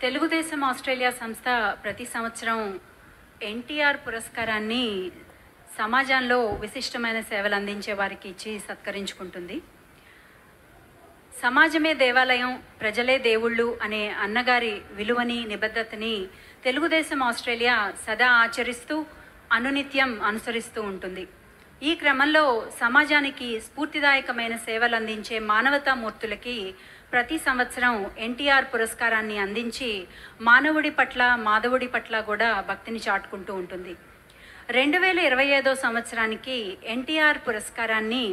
Telugu Desam Australia సంస్థ ప్రతి సంవత్సరం ఎన్టీఆర్ పురస్కారాన్ని సమాజంలో విశిష్టమైన సేవలు అందించే వారికి ఇచ్చి సత్కరించుకుంటుంది. సమాజమే దేవాలయం, ప్రజలే దేవుళ్ళు అనే అన్నగారి విలువని, నిబద్ధతని తెలుగుదేశం ఆస్ట్రేలియా సదా ఆచరిస్తూ అనునిత్యం అనుసరిస్తూ ఉంటుంది. ఈ క్రమంలో సమాజానికి స్ఫూర్తిదాయకమైన సేవలు అందించే మానవతామూర్తులకి ప్రతి సంవత్సరం ఎన్టీఆర్ పురస్కారాన్ని అందించి మానవుడి పట్ల, మాధవుడి పట్ల కూడా భక్తిని చాటుకుంటూ ఉంటుంది. 2025 సంవత్సరానికి ఎన్టీఆర్ పురస్కారాన్ని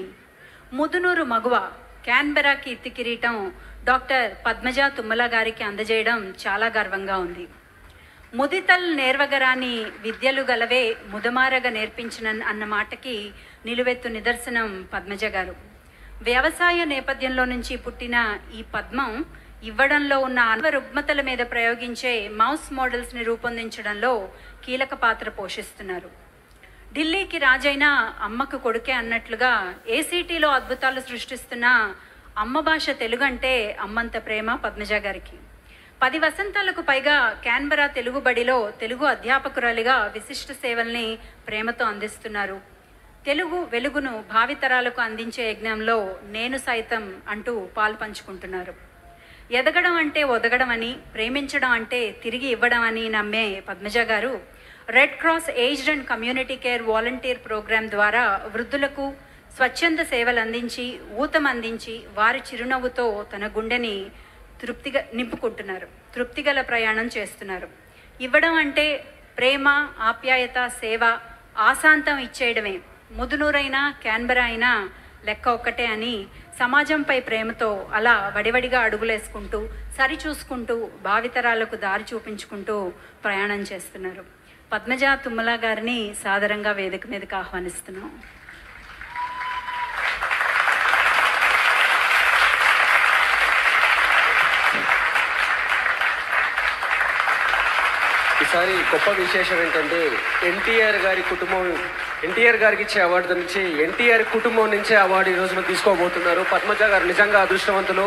ముదునూరు మగువ, క్యాన్బెరా కీర్తి కిరీటం డాక్టర్ పద్మజ తుమ్మల గారికి అందజేయడం చాలా గర్వంగా ఉంది. ముదితల్ నేర్వగరాని విద్యలు గలవే ముదమారగ నేర్పించిన అన్న మాటకి నిలువెత్తు నిదర్శనం పద్మజ గారు. వ్యవసాయ నేపథ్యంలో నుంచి పుట్టిన ఈ పద్మం ఇవ్వడంలో ఉన్న రుగ్మతల మీద ప్రయోగించే మౌస్ మోడల్స్ని రూపొందించడంలో కీలక పాత్ర పోషిస్తున్నారు. ఢిల్లీకి రాజైన అమ్మకు కొడుకే అన్నట్లుగా ఏసీటీలో అద్భుతాలు సృష్టిస్తున్న అమ్మ భాష తెలుగు అంటే అమ్మంత ప్రేమ పద్మజ గారికి. 10 వసంతాలకు పైగా క్యాన్బెరా తెలుగు బడిలో తెలుగు అధ్యాపకురాలిగా విశిష్ట సేవల్ని ప్రేమతో అందిస్తున్నారు. తెలుగు వెలుగును భావితరాలకు అందించే యజ్ఞంలో నేను సైతం అంటూ పాలు పంచుకుంటున్నారు. ఎదగడం అంటే ఒదగడం అని, ప్రేమించడం అంటే తిరిగి ఇవ్వడం అని నమ్మే పద్మజ గారు red cross aged and community care volunteer programme ద్వారా వృద్ధులకు స్వచ్ఛంద సేవలు అందించి, ఊతం అందించి వారి చిరునవ్వుతో తన గుండెని తృప్తిగా నింపుకుంటున్నారు. తృప్తిగల ప్రయాణం చేస్తున్నారు. ఇవ్వడం అంటే ప్రేమ, ఆప్యాయత, సేవ ఆశాంతం ఇచ్చేయడమే. ముదునూరైనా క్యాన్బెరా అయినా లెక్క ఒక్కటే అని సమాజంపై ప్రేమతో అలా వడివడిగా అడుగులేసుకుంటూ, సరిచూసుకుంటూ, భావితరాలకు దారి చూపించుకుంటూ ప్రయాణం చేస్తున్నారు. పద్మజ తుమ్మల గారిని సాదరంగా వేదిక మీదకి ఆహ్వానిస్తున్నాం. ఈసారి గొప్ప విశేషం ఏంటంటే ఎన్టీఆర్ గారికి ఇచ్చే అవార్డు నుంచి ఎన్టీఆర్ కుటుంబం నుంచే అవార్డు ఈ రోజున తీసుకోబోతున్నారు. పద్మజ గారు నిజంగా అదృష్టవంతులు.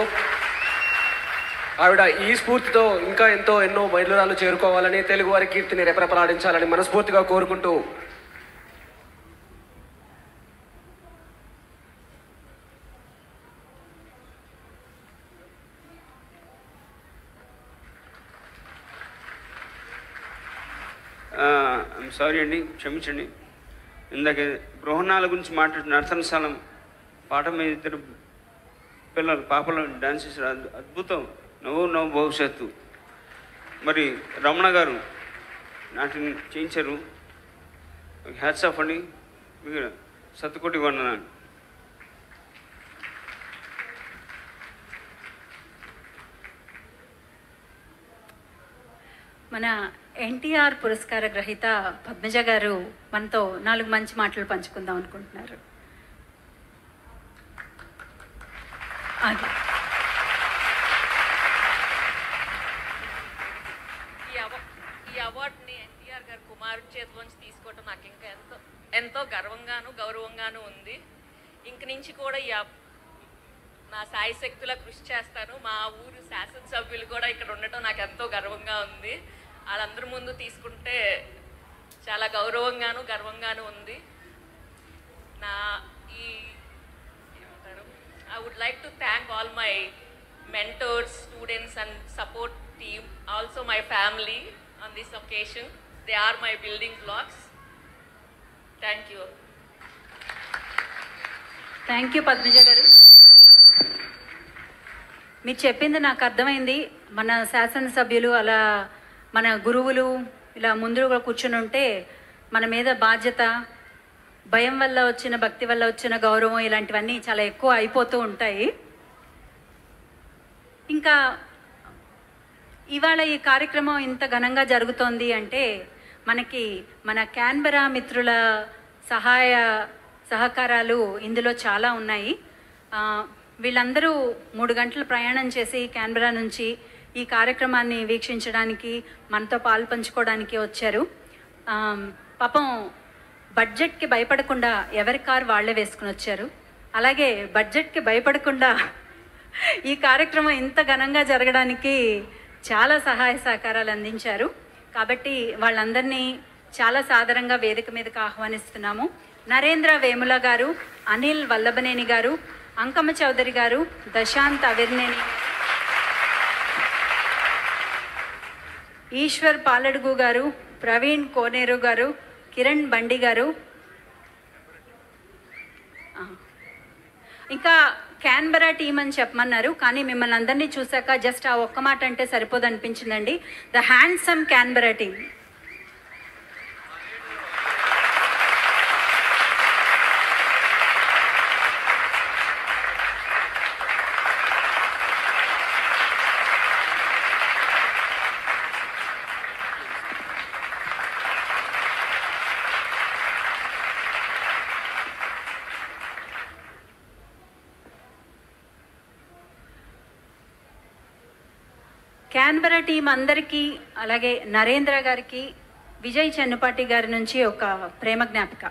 ఆవిడ ఈ స్ఫూర్తితో ఇంకా ఎన్నో మైలురాళ్ళు చేరుకోవాలని, తెలుగు వారి కీర్తిని రెపరెపలాడించాలని మనస్ఫూర్తిగా కోరుకుంటూ సారీ అండి, క్షమించండి. ఇందాక బృహన్నాల గురించి మాట్లాడిన నర్తనశాలం పాట మీద 2 పిల్లలు పాపలు డాన్స్ చేశారు. అద్భుతం. నవ్వు భవిష్యత్తు. మరి రమణ గారు నాటిని చేయించారు. హ్యాట్స్ ఆఫ్ అండి. మీకు సత్తుకోటి వందనాలు. మన ఎన్టీఆర్ పురస్కార గ్రహీత పద్మజ గారు మనతో 4 మంచి మాటలు పంచుకుందాం అనుకుంటున్నారు. ఈ అవార్డుని ఎన్టీఆర్ గారు కుమారుడి చేతిలోంచి తీసుకోవటం నాకు ఇంకా ఎంతో గర్వంగాను గౌరవంగాను ఉంది. ఇంక నుంచి కూడా నా సాయి శక్తుల కృషి చేస్తాను. మా ఊరు శాసనసభ్యులు కూడా ఇక్కడ ఉండటం నాకు ఎంతో గర్వంగా ఉంది. వాళ్ళందరి ముందు తీసుకుంటే చాలా గర్వంగాను ఉంది. I would like to thank all my mentors, students and support team, also my family on this occasion. They are my building blocks. Thank you. Thank you Padmaja గారు. మీరు చెప్పింది నాకు అర్థమైంది. మన శాసనసభ్యులు అలా మన గురువులు ఇలా ముందుగా కూర్చుని ఉంటే మన మీద బాధ్యత, భయం వల్ల వచ్చిన, భక్తి వల్ల వచ్చిన గౌరవం ఇలాంటివన్నీ చాలా ఎక్కువ అయిపోతూ ఉంటాయి. ఇంకా ఇవాళ ఈ కార్యక్రమం ఇంత ఘనంగా జరుగుతోంది అంటే మనకి మన క్యాన్బెరా మిత్రుల సహకారాలు ఇందులో చాలా ఉన్నాయి. వీళ్ళందరూ 3 గంటలు ప్రయాణం చేసి క్యాన్బెరా నుంచి ఈ కార్యక్రమాన్ని వీక్షించడానికి, మనతో పాలు పంచుకోవడానికి వచ్చారు. పాపం బడ్జెట్కి భయపడకుండా ఎవరి కారు వాళ్లే వేసుకుని వచ్చారు. అలాగే బడ్జెట్కి భయపడకుండా ఈ కార్యక్రమం ఇంత ఘనంగా జరగడానికి చాలా సహాయ సహకారాలు అందించారు. కాబట్టి వాళ్ళందరినీ చాలా సాదరంగా వేదిక మీదకి ఆహ్వానిస్తున్నాము. నరేంద్ర వేముల గారు, అనిల్ వల్లభనేని గారు, అంకమ్మ చౌదరి గారు, దశాంత్ అవిర్నేని, ఈశ్వర్ పాలడుగు గారు, ప్రవీణ్ కోనేరు గారు, కిరణ్ బండి గారు, ఇంకా క్యాన్బెరా టీం అని చెప్పమన్నారు. కానీ మిమ్మల్ని అందరినీ చూశాక జస్ట్ ఆ ఒక్క మాట అంటే సరిపోదు అనిపించిందండి. The handsome Canberra team. Canberra team అందరికీ, అలాగే నరేంద్ర గారికి, విజయ్ చెన్నుపాటి గారి నుంచి ఒక ప్రేమ జ్ఞాపిక.